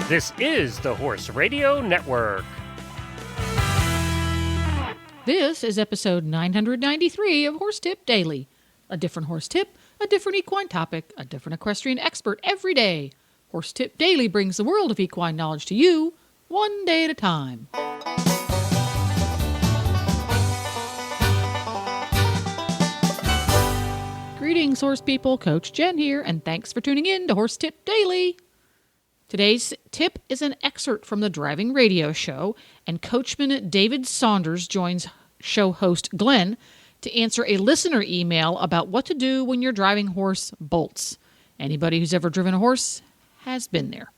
This is the Horse Radio Network. This is episode 993 of Horse Tip Daily. A different horse tip, a different equine topic, a different equestrian expert every day. Horse Tip Daily brings the world of equine knowledge to you, one day at a time. Greetings, horse people. Coach Jen here, and thanks for tuning in to Horse Tip Daily. Today's tip is an excerpt from the driving radio show, and coachman David Saunders joins show host Glenn to answer a listener email about what to do when your driving horse bolts. Anybody who's ever driven a horse has been there.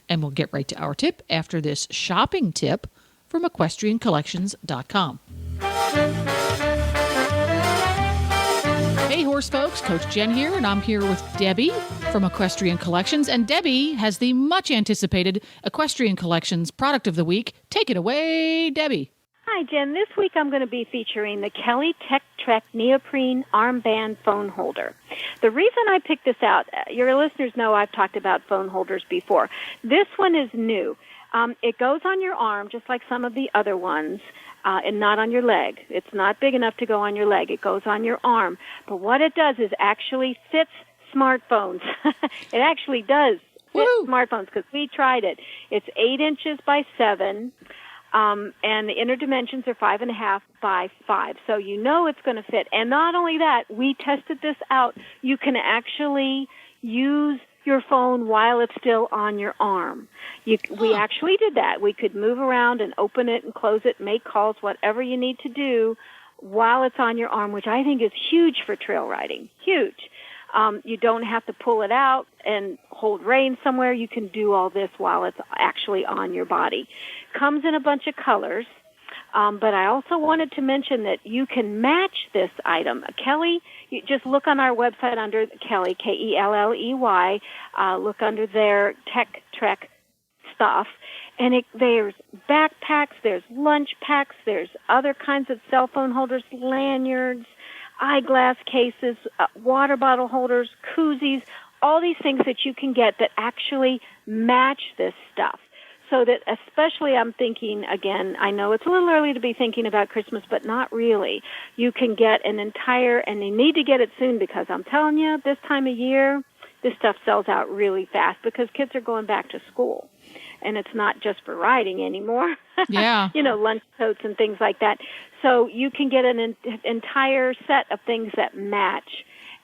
And we'll get right to our tip after this shopping tip from equestriancollections.com. Hey horse folks, Coach Jen here, and I'm here with Debbie from Equestrian Collections, and Debbie has the much anticipated Equestrian Collections product of the week. Take it away, Debbie. Hi Jen, this week I'm going to be featuring the Kelly Tech Trek neoprene armband phone holder. The reason I picked this out, your listeners know I've talked about phone holders before. This one is new. It goes on your arm just like some of the other ones. And not on your leg. It's not big enough to go on your leg. It goes on your arm. But what it does is actually fits smartphones. It actually does fit smartphones because we tried it. It's 8 inches by 7, and the inner dimensions are 5.5 by 5. So you know it's going to fit. And not only that, we tested this out. You can actually use your phone while it's still on your arm. We actually did that. We could move around and open it and close it, make calls, whatever you need to do while it's on your arm, which I think is huge for trail riding. Huge. You don't have to pull it out and hold rein somewhere. You can do all this while it's actually on your body. Comes in a bunch of colors. But I also wanted to mention that you can match this item. Kelly, you just look on our website under Kelly, K-E-L-L-E-Y, look under their Tech Trek stuff, and there's backpacks, there's lunch packs, there's other kinds of cell phone holders, lanyards, eyeglass cases, water bottle holders, koozies, all these things that you can get that actually match this stuff. So that especially I'm thinking, again, I know it's a little early to be thinking about Christmas, but not really. You can get an entire, and you need to get it soon because I'm telling you, this time of year, this stuff sells out really fast because kids are going back to school. And it's not just for riding anymore. Yeah. Lunch coats and things like that. So you can get an entire set of things that match.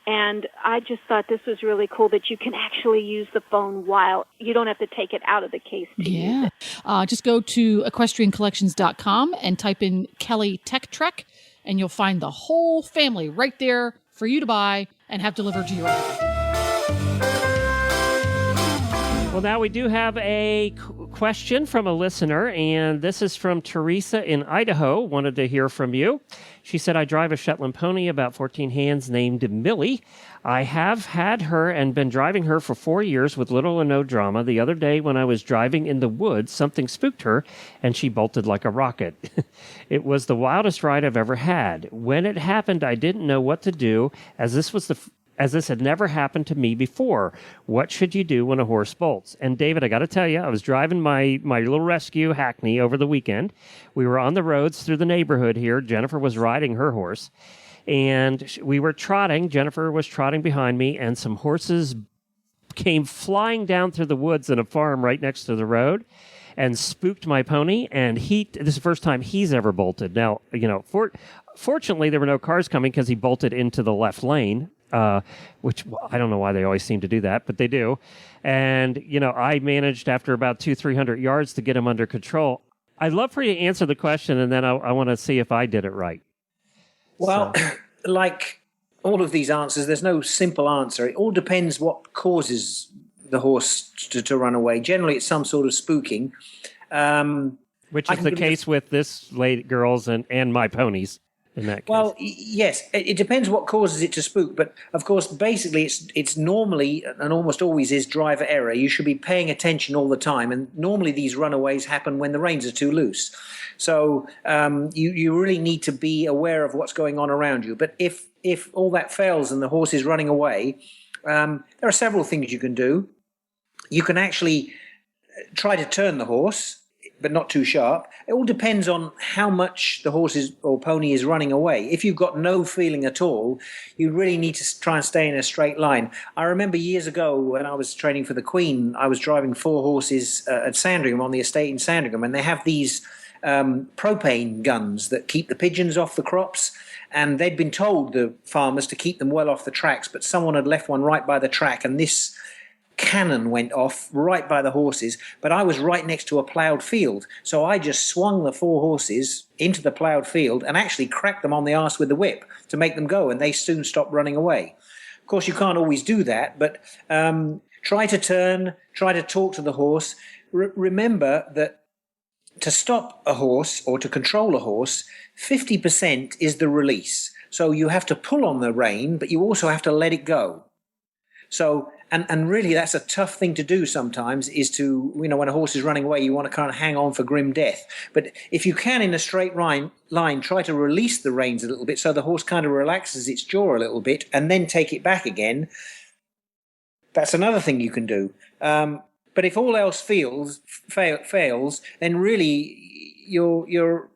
And I just thought this was really cool that you can actually use the phone while you don't have to take it out of the case to use it. Just go to equestriancollections.com and type in Kelly Tech Trek, and you'll find the whole family right there for you to buy and have delivered to your house. Well, now we do have a question from a listener, and this is from Teresa in Idaho. Wanted to hear from you. She said, I drive a Shetland pony, about 14 hands, named Millie. I have had her and been driving her for 4 years with little or no drama. The other day when I was driving in the woods, something spooked her, and she bolted like a rocket. It was the wildest ride I've ever had. When it happened, I didn't know what to do, as this had never happened to me before. What should you do when a horse bolts? And David, I got to tell you, I was driving my little rescue Hackney over the weekend. We were on the roads through the neighborhood here. Jennifer was riding her horse, and we were trotting. Jennifer was trotting behind me, and some horses came flying down through the woods in a farm right next to the road and spooked my pony. And this is the first time he's ever bolted. Now, fortunately, there were no cars coming because he bolted into the left lane. Which I don't know why they always seem to do that, but they do. And, I managed after about 200-300 yards to get him under control. I'd love for you to answer the question, and then I want to see if I did it right. Well, like all of these answers, there's no simple answer. It all depends what causes the horse to run away. Generally, it's some sort of spooking. Which is the case with this girls and my ponies. In that case. Well, yes, it depends what causes it to spook, but of course, basically, it's normally and almost always is driver error. You should be paying attention all the time, and normally these runaways happen when the reins are too loose. So you really need to be aware of what's going on around you. But if all that fails and the horse is running away, there are several things you can do. You can actually try to turn the horse, but not too sharp. It all depends on how much the horse or pony is running away. If you've got no feeling at all, you really need to try and stay in a straight line. I remember years ago when I was training for the Queen, I was driving 4 horses at Sandringham, on the estate in Sandringham, and they have these propane guns that keep the pigeons off the crops. And they'd been told, the farmers, to keep them well off the tracks, but someone had left one right by the track, and this cannon went off right by the horses. But I was right next to a ploughed field, so I just swung the 4 horses into the ploughed field and actually cracked them on the arse with the whip to make them go, and they soon stopped running away. Of course, you can't always do that, but try to turn, try to talk to the horse. Remember that to stop a horse or to control a horse, 50% is the release. So you have to pull on the rein, but you also have to let it go. So, and really that's a tough thing to do sometimes, is to, when a horse is running away, you want to kind of hang on for grim death. But if you can, in a straight line, try to release the reins a little bit so the horse kind of relaxes its jaw a little bit and then take it back again. That's another thing you can do. But if all else fails, then really you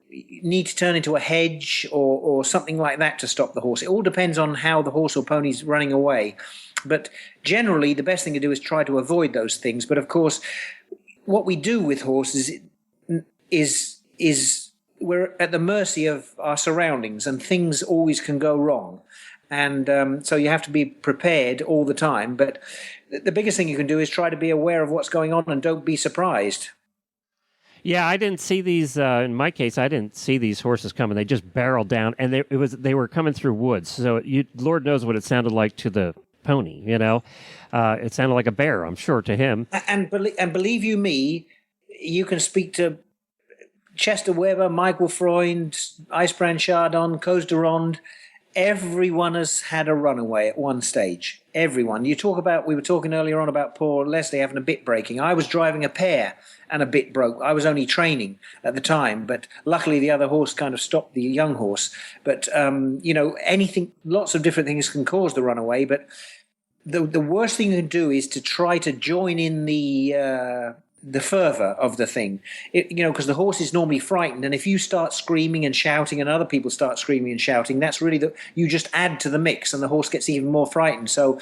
need to turn into a hedge or something like that to stop the horse. It all depends on how the horse or pony's running away. But generally, the best thing to do is try to avoid those things. But of course, what we do with horses is we're at the mercy of our surroundings, and things always can go wrong. And so you have to be prepared all the time. But the biggest thing you can do is try to be aware of what's going on and don't be surprised. Yeah, I didn't see these. In my case, I didn't see these horses coming. They just barreled down, and they were coming through woods. So Lord knows what it sounded like to the pony. It sounded like a bear, I'm sure, to him. And believe you me, you can speak to Chester Weber, Michael Freund, Icebrand Chardon, Cos de Ronde. Everyone has had a runaway at one stage. Everyone. We were talking earlier on about poor Leslie having a bit breaking. I was driving a pair and a bit broke. I was only training at the time, but luckily the other horse kind of stopped the young horse. But, lots of different things can cause the runaway, but the worst thing you can do is to try to join in the fervor of the thing, because the horse is normally frightened, and if you start screaming and shouting and other people start screaming and shouting, that's really you just add to the mix and the horse gets even more frightened. So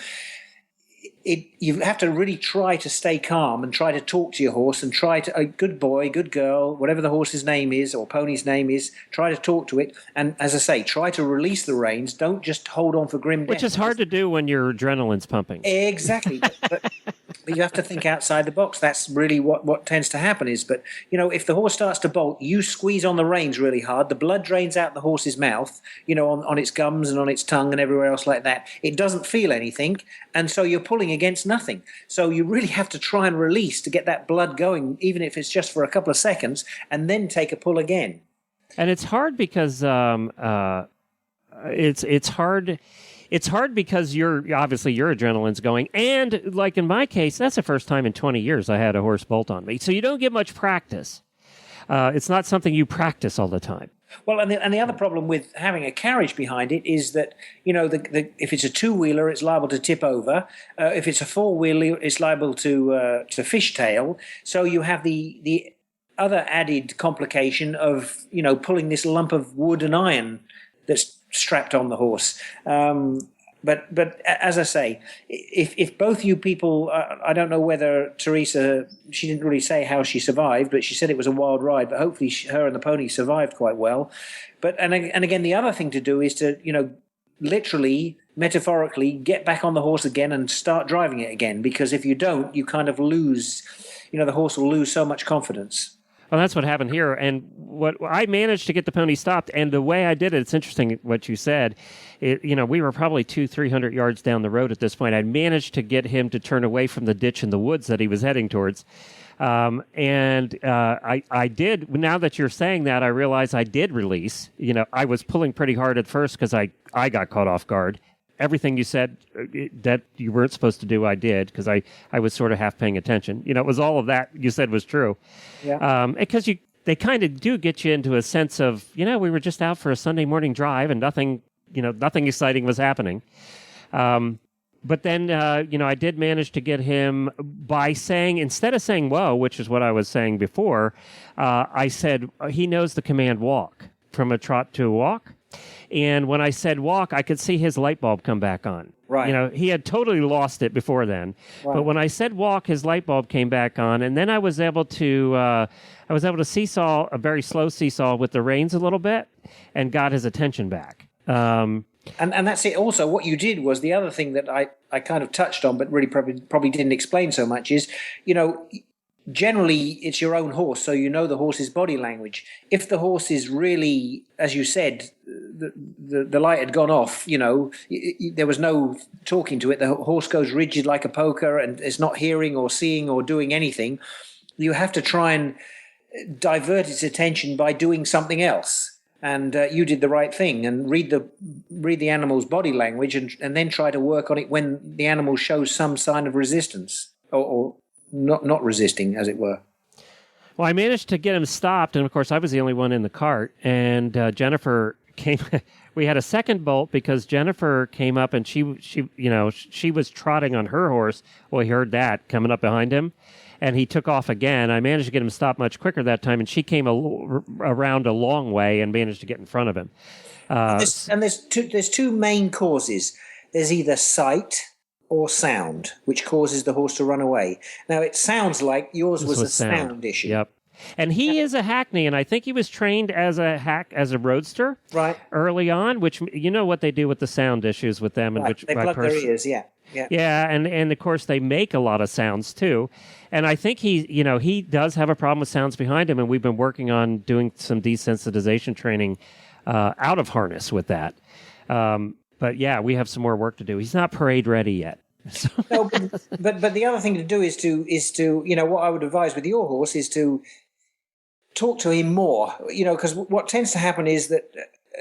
you have to really try to stay calm and try to talk to your horse and try to, a good boy, good girl, whatever the horse's name is or pony's name is, try to talk to it. And as I say, try to release the reins. Don't just hold on for grim death. Which is hard to do when your adrenaline's pumping. Exactly. But you have to think outside the box. That's really what tends to happen is, but, if the horse starts to bolt, you squeeze on the reins really hard. The blood drains out the horse's mouth, on its gums and on its tongue and everywhere else like that. It doesn't feel anything. And so you're pulling against nothing. So you really have to try and release to get that blood going, even if it's just for a couple of seconds, and then take a pull again. And it's hard because it's hard. It's hard because your adrenaline's going, and like in my case, that's the first time in 20 years I had a horse bolt on me. So you don't get much practice. It's not something you practice all the time. Well, and the other problem with having a carriage behind it is that, if it's a two-wheeler, it's liable to tip over. If it's a four-wheeler, it's liable to fishtail. So you have the other added complication of, pulling this lump of wood and iron that's strapped on the horse. But as I say, if both you people, I don't know whether Teresa, she didn't really say how she survived, but she said it was a wild ride, but hopefully her and the pony survived quite well. And again, the other thing to do is to, literally, metaphorically, get back on the horse again and start driving it again, because if you don't, you kind of lose, the horse will lose so much confidence. Well, that's what happened here. And what I managed to get the pony stopped. And the way I did it, it's interesting what you said. We were probably 200-300 yards down the road at this point. I managed to get him to turn away from the ditch in the woods that he was heading towards. I did. Now that you're saying that, I realize I did release. I was pulling pretty hard at first because I got caught off guard. Everything you said that you weren't supposed to do, I did, because I was sort of half paying attention. It was all of that you said was true. Yeah. Because they kind of do get you into a sense of, we were just out for a Sunday morning drive and nothing exciting was happening. But then, I did manage to get him by saying, instead of saying whoa, which is what I was saying before, I said he knows the command walk, from a trot to a walk. And when I said walk, I could see his light bulb come back on. Right. He had totally lost it before then. Right. But when I said walk, his light bulb came back on. And then I was able to seesaw, a very slow seesaw with the reins a little bit, and got his attention back. And that's it. Also, what you did was the other thing that I kind of touched on, but really probably didn't explain so much is, generally it's your own horse, so you know the horse's body language. If the horse is really, as you said, the light had gone off, there was no talking to it. The horse goes rigid like a poker and is not hearing or seeing or doing anything. You have to try and divert its attention by doing something else. And you did the right thing and read the animal's body language and then try to work on it when the animal shows some sign of resistance or not resisting, as it were. Well, I managed to get him stopped, and of course I was the only one in the cart, and Jennifer came. We had a second bolt because Jennifer came up and she was trotting on her horse. Well, he heard that coming up behind him. And he took off again. I managed to get him stopped much quicker that time, and she came around a long way and managed to get in front of him. There's two main causes. There's either sight or sound, which causes the horse to run away. Now, it sounds like yours was a sound issue. Yep. And he is a hackney, and I think he was trained as a roadster early on, which you know what they do with the sound issues with them. And which they plug their ears, yeah. Yeah, and of course they make a lot of sounds too. And I think he does have a problem with sounds behind him, and we've been working on doing some desensitization training out of harness with that. But yeah, we have some more work to do. He's not parade ready yet. No, but the other thing to do is to what I would advise with your horse is to talk to him more. Because what tends to happen is that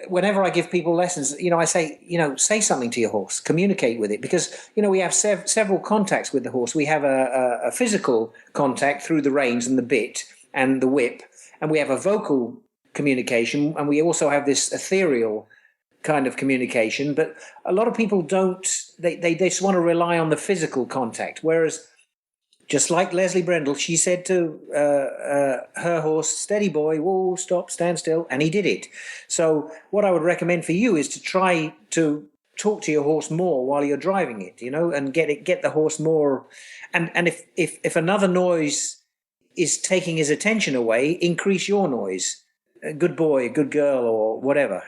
whenever I give people lessons, I say, say something to your horse, communicate with it, because, we have several contacts with the horse. We have a physical contact through the reins and the bit and the whip, and we have a vocal communication, and we also have this ethereal kind of communication. But a lot of people don't, they just want to rely on the physical contact, whereas just like Leslie Brendel, she said to her horse, steady boy, whoa, stop, stand still, and he did it. So what I would recommend for you is to try to talk to your horse more while you're driving it, and get the horse more. And if another noise is taking his attention away, increase your noise. A good boy, a good girl, or whatever,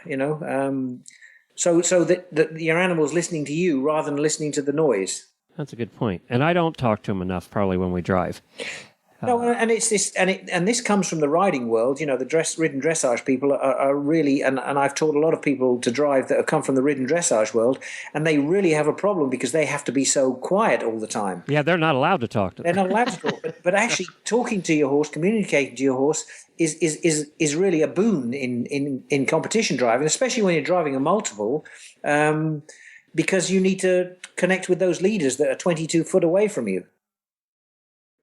so that your animal's listening to you rather than listening to the noise. That's a good point. And I don't talk to him enough probably when we drive. No, and it's this, and this comes from the riding world. The ridden dressage people are really, and I've taught a lot of people to drive that have come from the ridden dressage world, and they really have a problem because they have to be so quiet all the time. Yeah, they're not allowed to talk to them. They're not allowed to talk, but actually talking to your horse, communicating to your horse is really a boon in competition driving, especially when you're driving a multiple, because you need to connect with those leaders that are 22 foot away from you.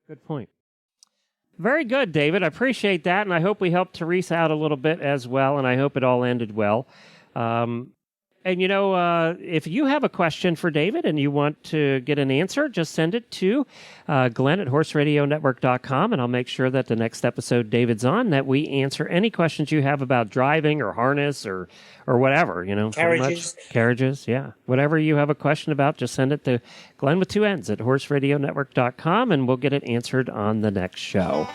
Good point. Very good, David. I appreciate that, and I hope we helped Teresa out a little bit as well, and I hope it all ended well. And, if you have a question for David and you want to get an answer, just send it to Glenn at horseradionetwork.com, and I'll make sure that the next episode David's on, that we answer any questions you have about driving or harness or whatever, Carriages, yeah. Whatever you have a question about, just send it to Glenn with 2 N's at horseradionetwork.com, and we'll get it answered on the next show.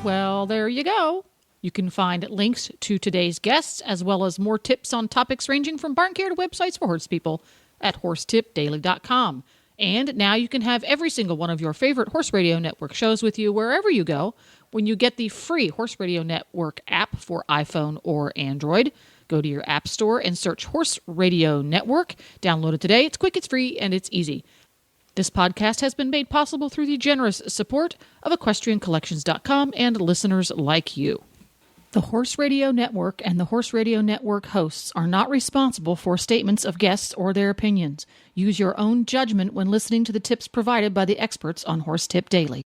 Well, there you go. You can find links to today's guests, as well as more tips on topics ranging from barn care to websites for horse people at horsetipdaily.com. And now you can have every single one of your favorite Horse Radio Network shows with you wherever you go when you get the free Horse Radio Network app for iPhone or Android. Go to your app store and search Horse Radio Network. Download it today. It's quick, it's free, and it's easy. This podcast has been made possible through the generous support of EquestrianCollections.com and listeners like you. The Horse Radio Network and the Horse Radio Network hosts are not responsible for statements of guests or their opinions. Use your own judgment when listening to the tips provided by the experts on Horse Tip Daily.